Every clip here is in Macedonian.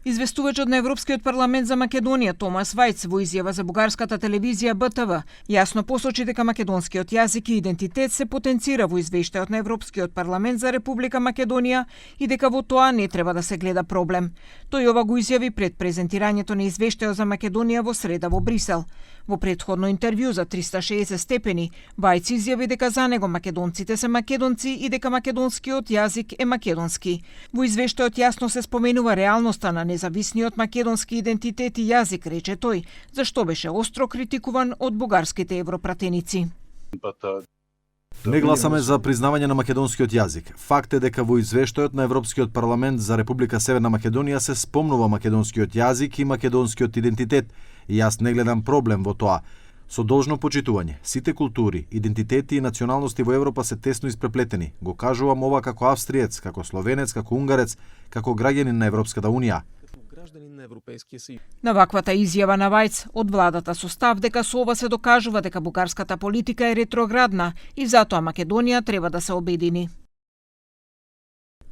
Известувачот на Европскиот парламент за Македонија Томас Вајц во изјава за бугарската телевизија БТВ јасно посочи дека македонскиот јазик и идентитет се потенцира во извештајот на Европскиот парламент за Република Македонија и дека во тоа не треба да се гледа проблем. Тој ова го изјави пред презентирањето на извештајот за Македонија во среда во Брисел. Во претходно интервју за 360 степени, Вајц изјави дека за него македонците се македонци и дека македонскиот јазик е македонски. Во извештајот јасно се споменува реалноста на независниот македонски идентитет и јазик, рече тој, зашто беше остро критикуван од бугарските европратеници. Не гласаме за признавање на македонскиот јазик. Факт е дека во извештајот на Европскиот парламент за Република Северна Македонија се спомнува македонскиот јазик и македонскиот идентитет, и јас не гледам проблем во тоа. Со должно почитување, сите култури, идентитети и националности во Европа се тесно испреплетени. Го кажувам ова како австриец, како словенец, како унгарец, како граѓанин на Европската унија. На ваквата изјава на Вајц од владата со став дека со ова се докажува дека бугарската политика е ретроградна и затоа Македонија треба да се обедини.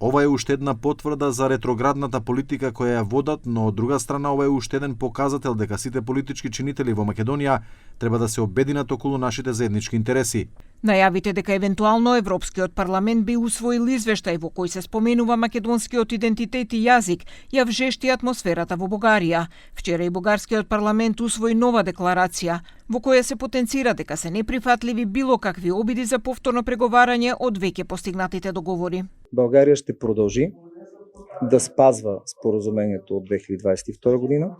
Ова е уште една потврда за ретроградната политика која ја водат, но од друга страна ова е уште еден показател дека сите политички чинители во Македонија треба да се обединат околу нашите заеднички интереси. Најавите дека евентуално Европскиот парламент би усвоил извештај во кој се споменува македонскиот идентитет и јазик ја вжешти атмосферата во Бугарија. Вчера и бугарскиот парламент усвои нова декларација во која се потенцира дека се неприфатливи било какви обиди за повторно преговарање од веќе постигнатите договори. Българија ще продължи да спазва споразумението от 2022 година.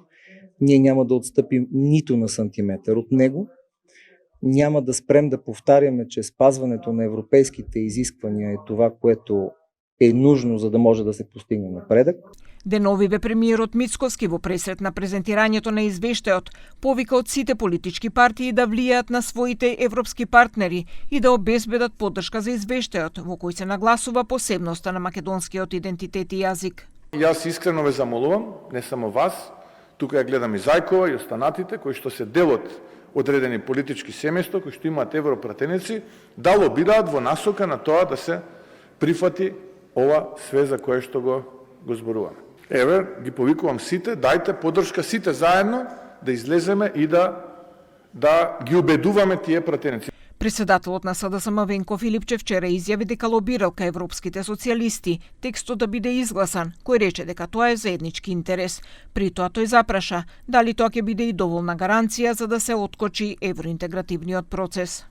Ние няма да отстъпим нито на сантиметър от него. Няма да спрем да повтаряме, че спазването на европейските изисквания е това, което е нужно, за да може да се постигне напредък. Деновиве премиерот Мицковски во пресрет на презентирањето на извештајот повика од сите политички партии да влијаат на своите европски партнери и да обезбедат поддршка за извештајот во кој се нагласува посебноста на македонскиот идентитет и јазик. Јас искрено ве замолувам, не само вас, тука ја гледам и Зајкова и останатите кои што се дел од одредени политички семејства, кои што имаат европратеници, да лобираат во насока на тоа да се прифати ова све за кое што го зборуваме. Еве, ги повикувам сите, дајте поддршка сите заедно да излеземе и да ги убедуваме тие пратеници. Председателот на СДСМ Венко Филипче вчера изјави дека лобирал кај европските социјалисти текстот да биде изгласан, кој рече дека тоа е заеднички интерес. При тоа тој запраша дали тоа ќе биде и доволна гаранција за да се откочи евроинтегративниот процес.